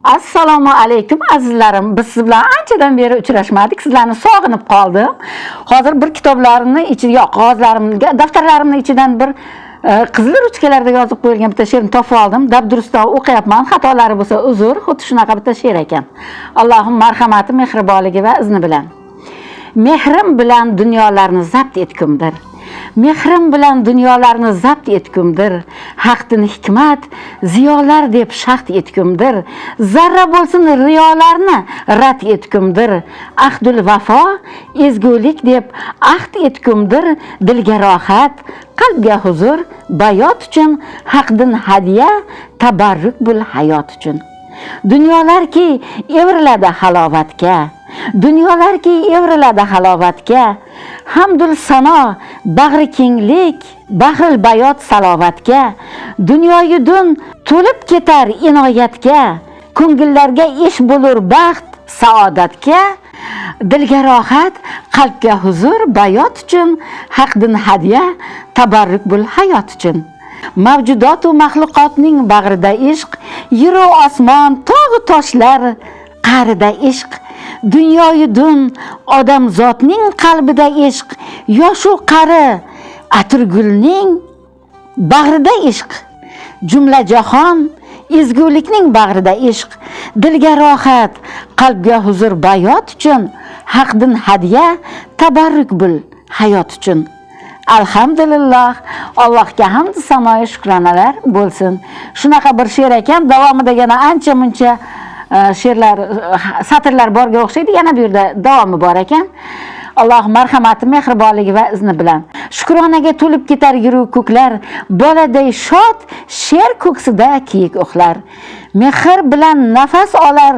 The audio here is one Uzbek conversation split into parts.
Assalomu alaykum azizlarim. Biz siz bilan anchadan beri uchrashmadik. Sizlarni sog'inib qoldim. Hozir bir kitoblarimni ichiga, qog'ozlarimga, daftarlarimning ichidan bir qizil ruchkalarda yozib qo'yilgan bitta she'rni topib oldim. Dabdurustdan o'qiyapman. Xatolari bo'lsa uzr. Xuddi shunaqa bitta she'r ekan. Allohning marhamati, mehribonligi va izni bilan. Mehrim bilan dunyolarni zabt etgumdir. Mehrim bilan dunyolarni zabt etgumdir. Haqdin hikmat, ziyolar deb shaxt etgumdir. Zarra bo'lsin riyolarni rad etgumdir. Ahdul vafo, ezgulik deb ahd etgumdir. Dilga rohat, qalbga huzur, bayot uchun haqdin hadiya, tabarruk bil hayot uchun. Dunyolarki evriladi halovatga. Dunyolarki evriladi halovatga. Hamdul sano, bag'ri kenglik, bahril bayot salovatga. Dunyoyudun to'lib ketar inoyatga. Ko'ngillarga ish bo'lur baxt, saodatga. Dilga rohat, qalbga huzur, bayot uchun haqdin hadiya, tabarruk bil hayot uchun. Mavjudot va maxluqotning bag'rida ishq, yer va osmon, tog' toshlar qa'rida ishq. Dunyoyudun odamzotning qalbida ishq, yosh u qari atirgulning bag'rida ishq. Jumla jahon ezgulikning bag'rida ishq. Dilga rohat, qalbga huzur, bayot uchun haqdin hadiya, tabarruk bil hayot uchun. Alhamdulillah, Allohga hamd sanoyi shukronalar bo'lsin. Shunaqa bir she'r ekan, davomida yana ancha-muncha she'rlar, satrlar borga o'xshaydi. Yana bu yerda davomi bor ekan. Alloh marhamati, mehribonligi va izni bilan. Shukronaga to'lib ketar yiru ko'klar, boladay shod she'r ko'ksida kiyik uxlar. Mehr bilan nafas olar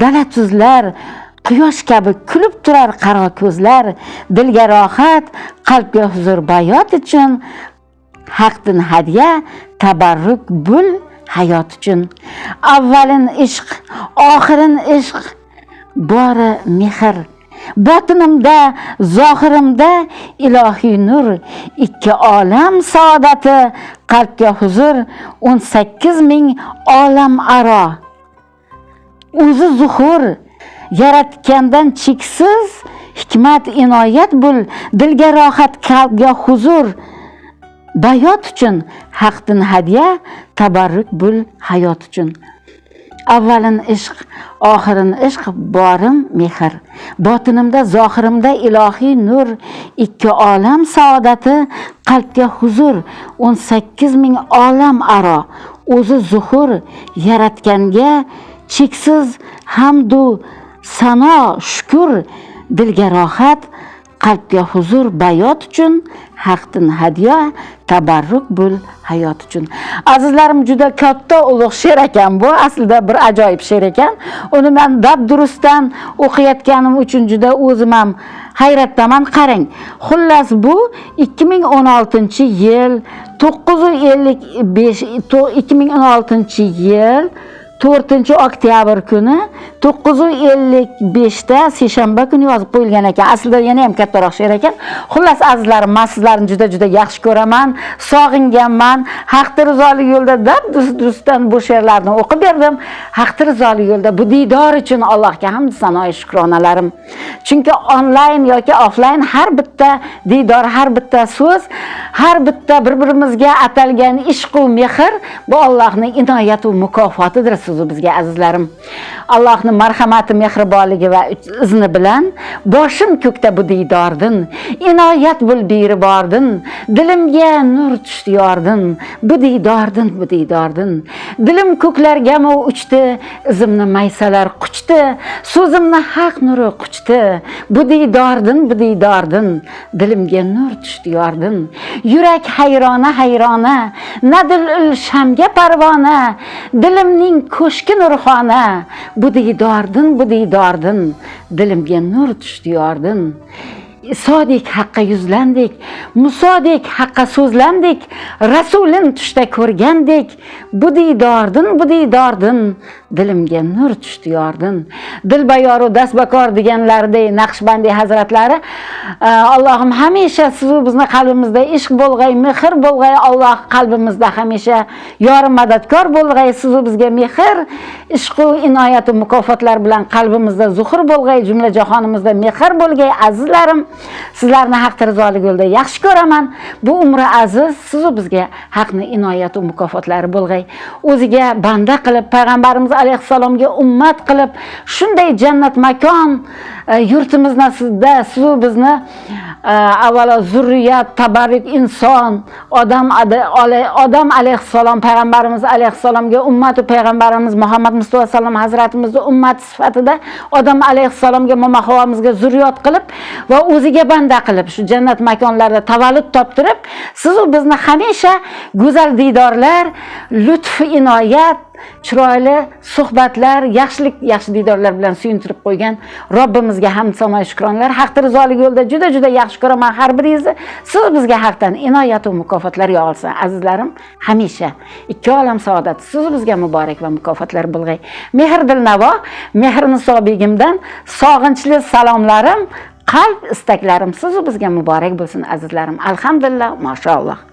dala tuzlar, quyosh kabi kulib turar qaro ko'zlar. Dilga rohat, qalbga huzur, bayot uchun haqdin hadiya, tabarruk bil hayot uchun. Avvalin ishq, oxirin ishq, bori mehr. Botinimda, zohirimda ilohiy nur, ikki olam saodati, qalbga huzur, 18 ming olam aro. O'zi zuhur, yaratgandan cheksiz hikmat inoyat bul. Dilga rohat, qalbga huzur, bayot uchun haqdin hadiya, tabarruk bil hayot uchun. Avvalin ishq, oxirin ishq, borim mehr. Botinimda, zohirimda ilohiy nur, ikki olam saodati, qalbga huzur, 18 ming olam aro. O'zi zuhur, yaratganga cheksiz hamdu sano shukr. Dilga rohat, qalbga huzur, bayot uchun haqdin hadiya, tabarruk bil hayot uchun. Azizlarim, juda katta ulug' she'r ekan bu. Aslida bir ajoyib she'r ekan. Uni men dabdurustdan o'qiyotganim uchun juda o'zim ham hayratdaman. Qarang. Xullas bu 2016-yil 2016-yil 4-oktyabr kuni 9:55 seshanba kuni yozib qo'yilgan ekan. Aslida yana ham kattaroq she'r ekan. Xullas azizlarim, men sizlarni juda yaxshi ko'raman, sog'inganman. Haqdir rizoli yo'lda dabdurustdan bu she'rlarni o'qib berdim. Haqdir rizoli yo'lda bu diydor uchun Allohga hamd sanoyi shukronalarim. Chunki onlayn yoki offlayn har bitta diydor, har bitta so'z, har bitta bir-birimizga atalgan ishq va mehr bu Allohning inoyati va mukofotidir bizga azizlarim. Allohning marhamati, mehribonligi va izni bilan boshim ko'kda bu diydordin, inoyat bul biri bordin, dilimga nur tushdi yordin, bu diydordin. Dilim ko'klarga uchdi, izimni maysalar quchdi, so'zimni haq nuri quchdi, bu diydordin, dilimga nur tushdi yordin. Yurak hayrona, nadil shamga parvona, dilimning ko'shki nurxona, bu diydordin, dilimga nur tushdi yordin. İsodek haqqa yuzlandik, Musodek haqqa so'zlandik, Rasulin tushda ko'rgandek, bu diydordin, dilimga nur tushdi yordin. Dilbayoru dasbakor deganlaridek Naqshbandiy hazratlari, Allohim hamisha siz bizni qalbimizda ishq bo'lg'ay, mehr bo'lg'ay, Alloh qalbimizda hamisha yor madadkor bo'lg'ay, siz bizga mehr, ishq va inoyat va mukofotlar bilan qalbimizda zuhur bo'lg'ay, jumla jahonimizda mehr bo'lg'ay. Azizlarim, sizlarni haq rizoligi yo'lida yaxshi ko'raman. Bu umri aziz, siz bizga haqni inoyat va mukofotlari bo'lg'ay. O'ziga banda qilib, payg'ambarimiz alayhissalomga ummat qilib, shunday jannat makon yurtimizda siz bizni avvalo zurriyat, tabarruk inson, odam alayhissalom, payg'ambarimiz alayhissalomga ummat va payg'ambarimiz Muhammad Mustafa sallam hazratimizni ummat sifatida odam alayhissalomga momo havomizga zurriyat qilib va o'ziga banda qilib shu jannat makonlarida tavallud toptirib, siz bizni hamisha go'zal diydorlar, lutf inoyat, chiroyli suhbatlar, yaxshi diydorlar bilan suyuntirib qo'ygan Robbimizga hamd sanoy shukronlar. Haq rizoligi yo'lida juda yaxshi ko'raman har biringizni. Siz bizga haqdan inoyat va mukofotlar yog'ilsin. Azizlarim, hamisha ikki olam saodat siz bizga muborak va mukofotlar bo'lg'ay. Mehr Dilnavo, Mehriniso begimdan sog'inchli salomlarim, qalb istaklarim siz bizga muborak bo'lsin azizlarim. Alhamdulillah, mashalloh.